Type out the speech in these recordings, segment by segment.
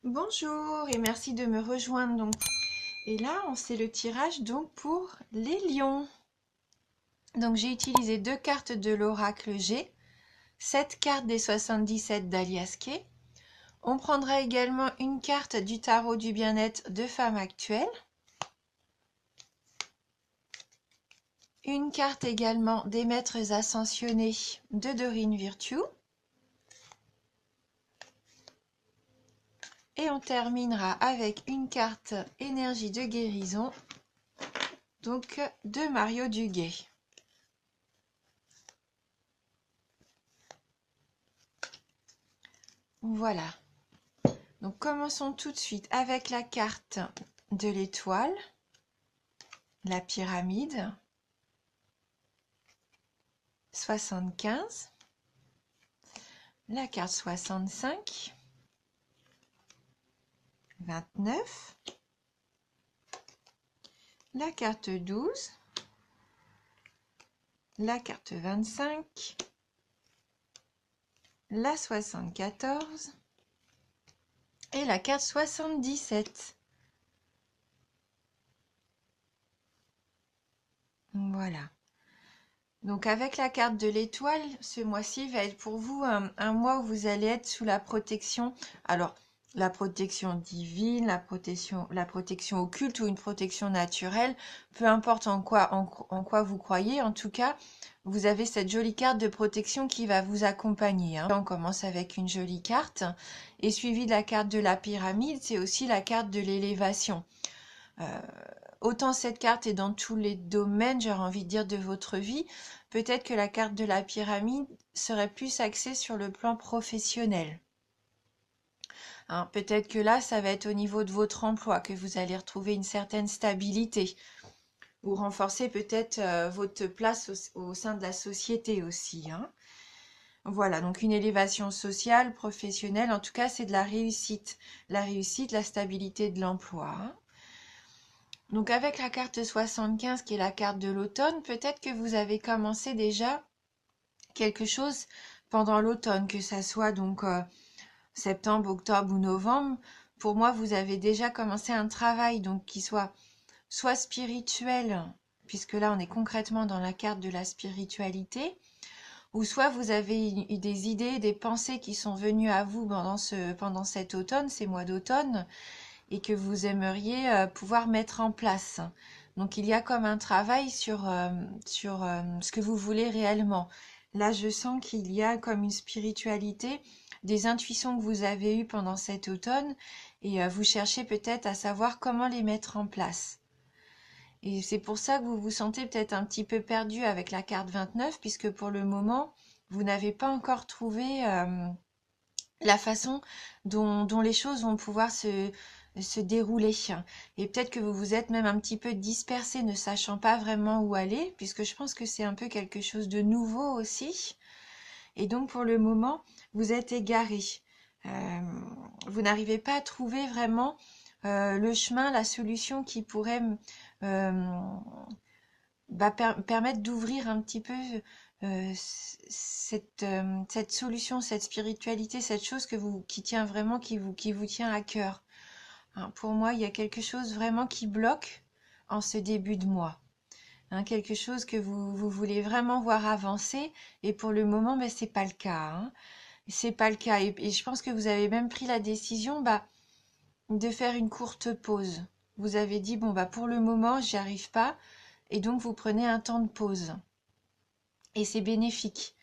Bonjour et merci de me rejoindre donc. Et là, on sait le tirage donc pour les lions. Donc j'ai utilisé 2 cartes de l'oracle G, 7 cartes des 77 d'Alias Kay. On prendra également une carte du tarot du bien-être de Femme Actuelle. Une carte également des maîtres ascensionnés de Doreen Virtue. Et on terminera avec une carte énergie de guérison, donc de Mario Duguay. Voilà. Donc commençons tout de suite avec la carte de l'étoile, la pyramide, 75, la carte 65, 29, la carte 12, la carte 25, la 74 et la carte 77. Voilà. Donc avec la carte de l'étoile, ce mois-ci va être pour vous un mois où vous allez être sous la protection. Alors, la protection divine, la protection occulte ou une protection naturelle, peu importe en quoi vous croyez, en tout cas, vous avez cette jolie carte de protection qui va vous accompagner. On commence avec une jolie carte et suivi de la carte de la pyramide, c'est aussi la carte de l'élévation. Autant cette carte est dans tous les domaines, j'aurais envie de dire, de votre vie, peut-être que la carte de la pyramide serait plus axée sur le plan professionnel. Hein, peut-être que là, ça va être au niveau de votre emploi que vous allez retrouver une certaine stabilité ou renforcer peut-être votre place au sein de la société aussi. Hein. Voilà, donc une élévation sociale, professionnelle, en tout cas, c'est de la réussite. La réussite, la stabilité de l'emploi. Hein. Donc avec la carte 75 qui est la carte de l'automne, peut-être que vous avez commencé déjà quelque chose pendant l'automne, que ça soit donc septembre, octobre ou novembre. Pour moi, vous avez déjà commencé un travail donc qui soit spirituel, puisque là on est concrètement dans la carte de la spiritualité, ou soit vous avez eu des idées, des pensées qui sont venues à vous pendant cet automne, ces mois d'automne, et que vous aimeriez pouvoir mettre en place. Donc il y a comme un travail sur ce que vous voulez réellement. Là, je sens qu'il y a comme une spiritualité, des intuitions que vous avez eues pendant cet automne, et vous cherchez peut-être à savoir comment les mettre en place. Et c'est pour ça que vous vous sentez peut-être un petit peu perdu avec la carte 29, puisque pour le moment, vous n'avez pas encore trouvé la façon dont les choses vont pouvoir se dérouler. Et peut-être que vous vous êtes même un petit peu dispersé, ne sachant pas vraiment où aller, puisque je pense que c'est un peu quelque chose de nouveau aussi. Et donc pour le moment, vous êtes égaré. Vous n'arrivez pas à trouver vraiment le chemin, la solution qui pourrait permettre d'ouvrir un petit peu cette solution, cette spiritualité, cette chose qui tient vraiment, qui vous tient à cœur. Hein, pour moi, il y a quelque chose vraiment qui bloque en ce début de mois. Hein, quelque chose que vous voulez vraiment voir avancer, et pour le moment, ben, c'est pas le cas. Hein. C'est pas le cas. Et je pense que vous avez même pris la décision de faire une courte pause. Vous avez dit, bon, pour le moment, j'y arrive pas, et donc vous prenez un temps de pause. Et c'est bénéfique.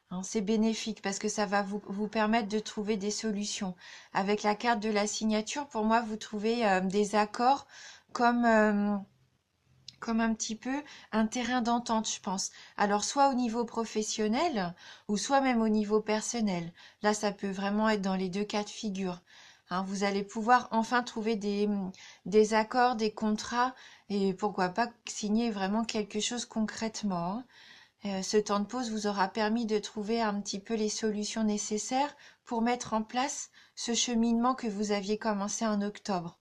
Hein, c'est bénéfique parce que ça va vous permettre de trouver des solutions. Avec la carte de la signature, pour moi, vous trouvez des accords comme un petit peu un terrain d'entente, je pense. Alors, soit au niveau professionnel ou soit même au niveau personnel. Là, ça peut vraiment être dans les deux cas de figure. Hein, vous allez pouvoir enfin trouver des accords, des contrats et pourquoi pas signer vraiment quelque chose concrètement. Hein. Ce temps de pause vous aura permis de trouver un petit peu les solutions nécessaires pour mettre en place ce cheminement que vous aviez commencé en octobre.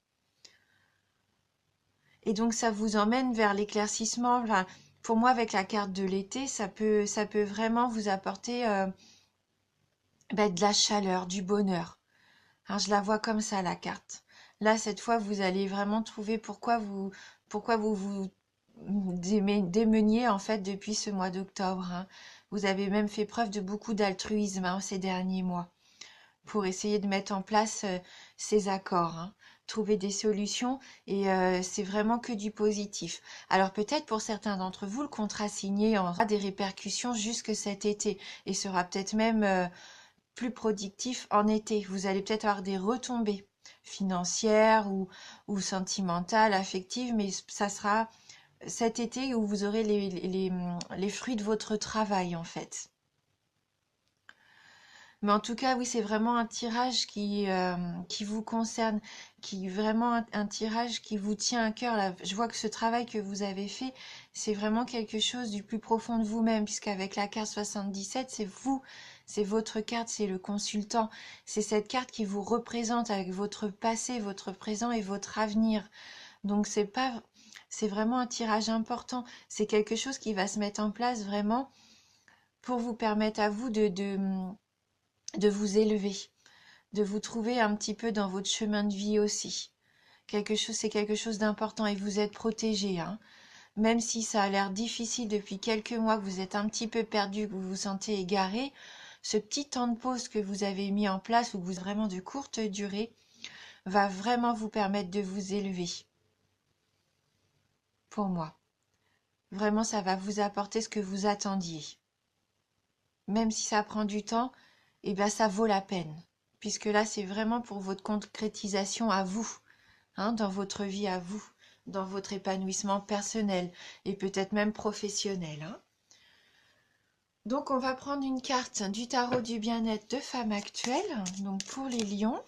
Et donc ça vous emmène vers l'éclaircissement. Enfin, pour moi, avec la carte de l'été, ça peut vraiment vous apporter de la chaleur, du bonheur. Alors, je la vois comme ça, la carte. Là, cette fois, vous allez vraiment trouver pourquoi vous démeniez, en fait, depuis ce mois d'octobre, hein. Vous avez même fait preuve de beaucoup d'altruisme, hein, ces derniers mois pour essayer de mettre en place ces accords, hein, trouver des solutions et c'est vraiment que du positif. Alors peut-être pour certains d'entre vous, le contrat signé aura des répercussions jusque cet été et sera peut-être même plus productif en été. Vous allez peut-être avoir des retombées financières ou sentimentales, affectives, mais ça sera cet été où vous aurez les fruits de votre travail en fait. Mais en tout cas, oui, c'est vraiment un tirage qui vous concerne, qui vraiment un tirage qui vous tient à cœur. Là, je vois que ce travail que vous avez fait, c'est vraiment quelque chose du plus profond de vous-même, puisqu'avec la carte 77, c'est vous, c'est votre carte, c'est le consultant. C'est cette carte qui vous représente avec votre passé, votre présent et votre avenir. Donc c'est vraiment un tirage important. C'est quelque chose qui va se mettre en place vraiment pour vous permettre à vous de vous élever, de vous trouver un petit peu dans votre chemin de vie aussi. C'est quelque chose d'important et vous êtes protégé, hein. Même si ça a l'air difficile depuis quelques mois, que vous êtes un petit peu perdu, que vous vous sentez égaré, ce petit temps de pause que vous avez mis en place ou que vous vraiment de courte durée va vraiment vous permettre de vous élever. Pour moi, vraiment, ça va vous apporter ce que vous attendiez. Même si ça prend du temps, eh bien, ça vaut la peine. Puisque là, c'est vraiment pour votre concrétisation à vous, hein, dans votre vie à vous, dans votre épanouissement personnel et peut-être même professionnel, hein. Donc, on va prendre une carte du tarot du bien-être de femme actuelle, donc pour les lions.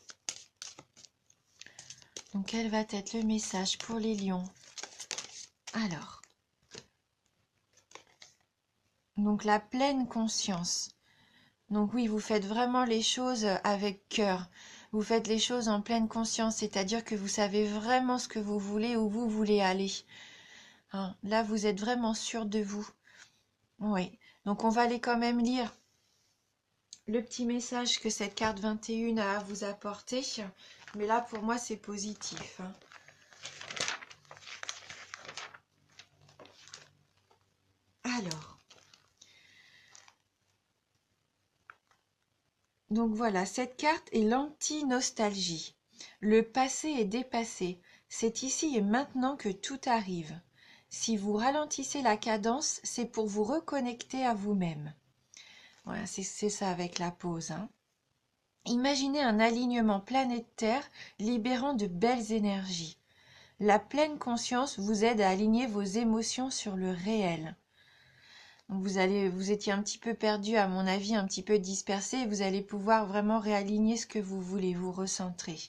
Donc, quel va être le message pour les lions? Alors, donc la pleine conscience. Donc oui, vous faites vraiment les choses avec cœur. Vous faites les choses en pleine conscience, c'est-à-dire que vous savez vraiment ce que vous voulez, où vous voulez aller. Hein, là, vous êtes vraiment sûr de vous. Oui. Donc on va aller quand même lire le petit message que cette carte 21 a à vous apporter. Mais là, pour moi, c'est positif, hein. Alors, donc voilà, cette carte est l'anti-nostalgie. Le passé est dépassé. C'est ici et maintenant que tout arrive. Si vous ralentissez la cadence, c'est pour vous reconnecter à vous-même. Voilà, c'est ça avec la pause, hein. Imaginez un alignement planétaire libérant de belles énergies. La pleine conscience vous aide à aligner vos émotions sur le réel. Donc vous étiez un petit peu perdu, à mon avis, un petit peu dispersé, et vous allez pouvoir vraiment réaligner ce que vous voulez, vous recentrer.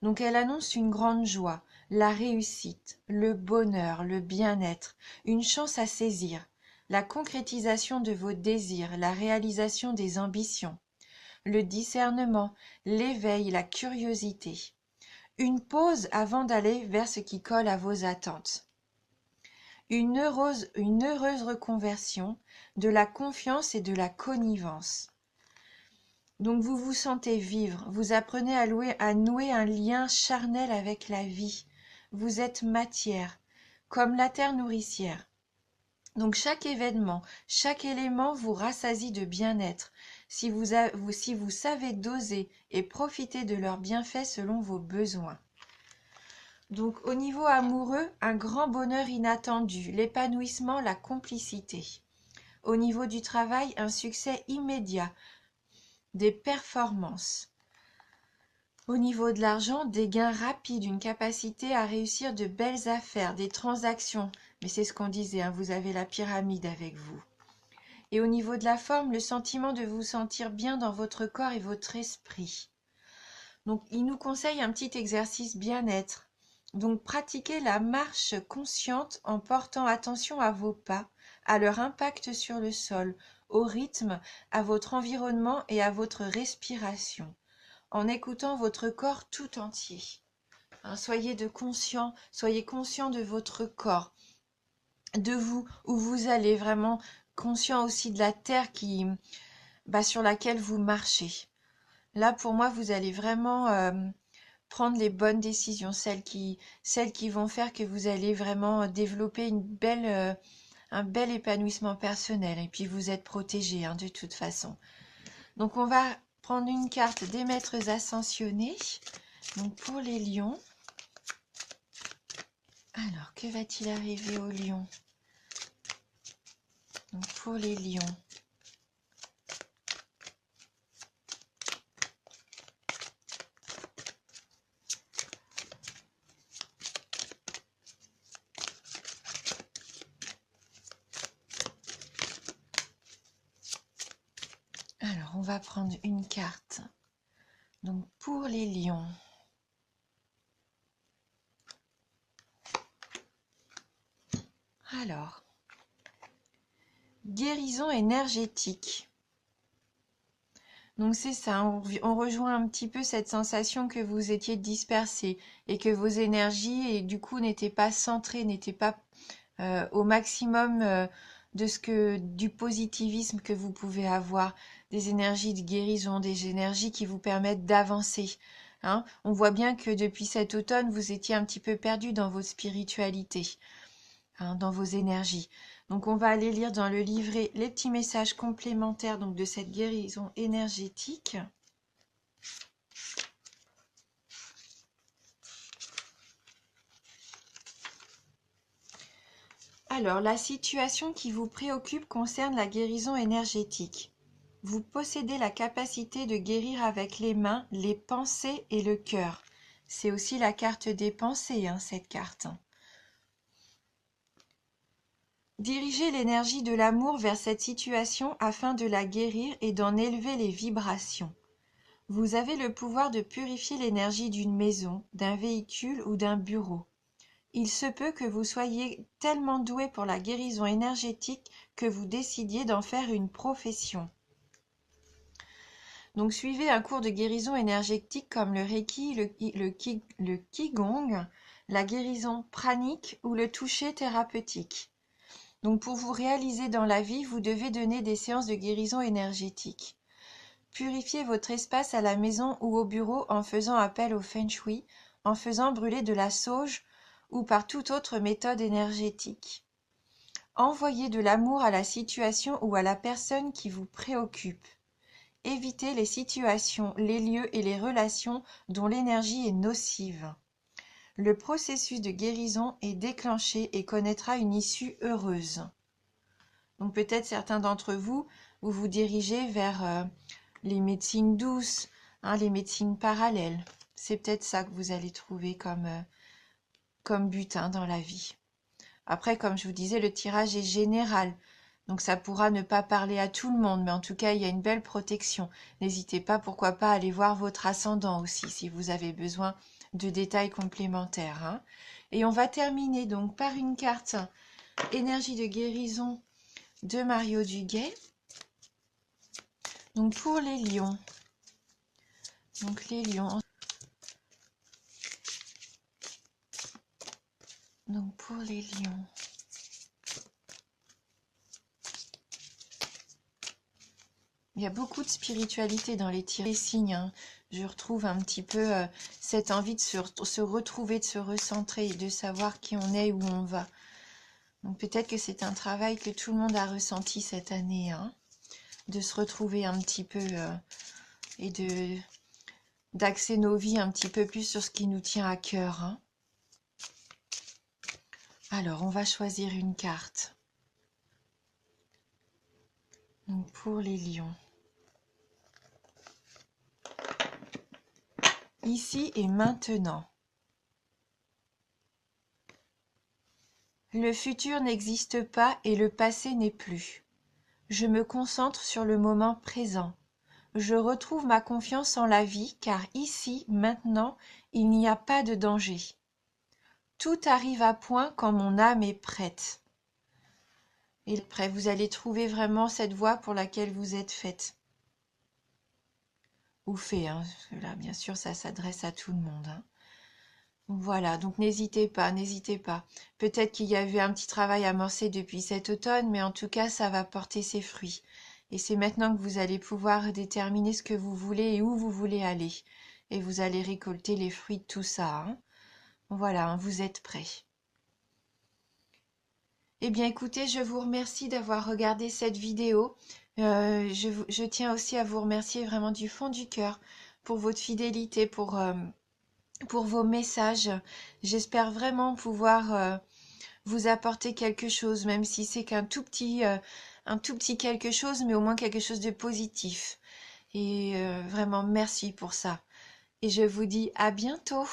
Donc elle annonce une grande joie, la réussite, le bonheur, le bien-être, une chance à saisir, la concrétisation de vos désirs, la réalisation des ambitions, le discernement, l'éveil, la curiosité. Une pause avant d'aller vers ce qui colle à vos attentes. Une heureuse reconversion, de la confiance et de la connivence. Donc vous vous sentez vivre, vous apprenez à nouer un lien charnel avec la vie. Vous êtes matière, comme la terre nourricière. Donc chaque événement, chaque élément vous rassasie de bien-être, si vous savez doser et profiter de leurs bienfaits selon vos besoins. Donc au niveau amoureux, un grand bonheur inattendu, l'épanouissement, la complicité. Au niveau du travail, un succès immédiat, des performances. Au niveau de l'argent, des gains rapides, une capacité à réussir de belles affaires, des transactions. Mais c'est ce qu'on disait, hein, vous avez la pyramide avec vous. Et au niveau de la forme, le sentiment de vous sentir bien dans votre corps et votre esprit. Donc il nous conseille un petit exercice bien-être. Donc pratiquez la marche consciente en portant attention à vos pas, à leur impact sur le sol, au rythme, à votre environnement et à votre respiration, en écoutant votre corps tout entier. Hein, soyez conscient de votre corps, de vous, où vous allez, vraiment conscient aussi de la terre sur laquelle vous marchez. Là, pour moi, vous allez vraiment prendre les bonnes décisions, celles qui vont faire que vous allez vraiment développer un bel épanouissement personnel. Et puis, vous êtes protégé, hein, de toute façon. Donc, on va prendre une carte des maîtres ascensionnés. Donc, pour les lions. Alors, que va-t-il arriver aux lions? Donc, pour les lions. Alors, on va prendre une carte. Donc, pour les lions. Alors, guérison énergétique. Donc c'est ça, on rejoint un petit peu cette sensation que vous étiez dispersé et que vos énergies et du coup n'étaient pas centrées, n'étaient pas au maximum du positivisme que vous pouvez avoir, des énergies de guérison, des énergies qui vous permettent d'avancer. Hein. On voit bien que depuis cet automne, vous étiez un petit peu perdu dans votre spiritualité, hein, dans vos énergies. Donc on va aller lire dans le livret les petits messages complémentaires donc, de cette guérison énergétique. Alors, la situation qui vous préoccupe concerne la guérison énergétique. Vous possédez la capacité de guérir avec les mains, les pensées et le cœur. C'est aussi la carte des pensées, hein, cette carte. Dirigez l'énergie de l'amour vers cette situation afin de la guérir et d'en élever les vibrations. Vous avez le pouvoir de purifier l'énergie d'une maison, d'un véhicule ou d'un bureau. Il se peut que vous soyez tellement doué pour la guérison énergétique que vous décidiez d'en faire une profession. Donc suivez un cours de guérison énergétique comme le Reiki, le Qigong, la guérison pranique ou le toucher thérapeutique. Donc pour vous réaliser dans la vie, vous devez donner des séances de guérison énergétique. Purifiez votre espace à la maison ou au bureau en faisant appel au Feng Shui, en faisant brûler de la sauge ou par toute autre méthode énergétique. Envoyez de l'amour à la situation ou à la personne qui vous préoccupe. Évitez les situations, les lieux et les relations dont l'énergie est nocive. Le processus de guérison est déclenché et connaîtra une issue heureuse. Donc peut-être certains d'entre vous, vous vous dirigez vers les médecines douces, hein, les médecines parallèles. C'est peut-être ça que vous allez trouver comme but, hein, dans la vie. Après, comme je vous disais, le tirage est général. Donc ça pourra ne pas parler à tout le monde, mais en tout cas, il y a une belle protection. N'hésitez pas, pourquoi pas, à aller voir votre ascendant aussi, si vous avez besoin de détails complémentaires. Hein. Et on va terminer donc par une carte énergie de guérison de Mario Duguay. Donc pour les lions. Donc les lions. Donc pour les lions. Il y a beaucoup de spiritualité dans les signes. Hein. Je retrouve un petit peu cette envie de se retrouver, de se recentrer, de savoir qui on est, où on va. Donc peut-être que c'est un travail que tout le monde a ressenti cette année, hein, de se retrouver un petit peu et d'axer nos vies un petit peu plus sur ce qui nous tient à cœur. Hein. Alors, on va choisir une carte. Donc pour les lions. Ici et maintenant. Le futur n'existe pas et le passé n'est plus. Je me concentre sur le moment présent. Je retrouve ma confiance en la vie car ici, maintenant, il n'y a pas de danger. Tout arrive à point quand mon âme est prête. Et après, vous allez trouver vraiment cette voie pour laquelle vous êtes faite. Ou fait, hein, parce que là, bien sûr, ça s'adresse à tout le monde. Hein. Voilà, donc n'hésitez pas, n'hésitez pas. Peut-être qu'il y avait un petit travail amorcé depuis cet automne, mais en tout cas, ça va porter ses fruits. Et c'est maintenant que vous allez pouvoir déterminer ce que vous voulez et où vous voulez aller. Et vous allez récolter les fruits de tout ça, hein. Voilà, hein, vous êtes prêts. Eh bien écoutez, je vous remercie d'avoir regardé cette vidéo. Je tiens aussi à vous remercier vraiment du fond du cœur pour votre fidélité, pour vos messages. J'espère vraiment pouvoir vous apporter quelque chose, même si c'est un tout petit quelque chose, mais au moins quelque chose de positif. Et vraiment, merci pour ça. Et je vous dis à bientôt.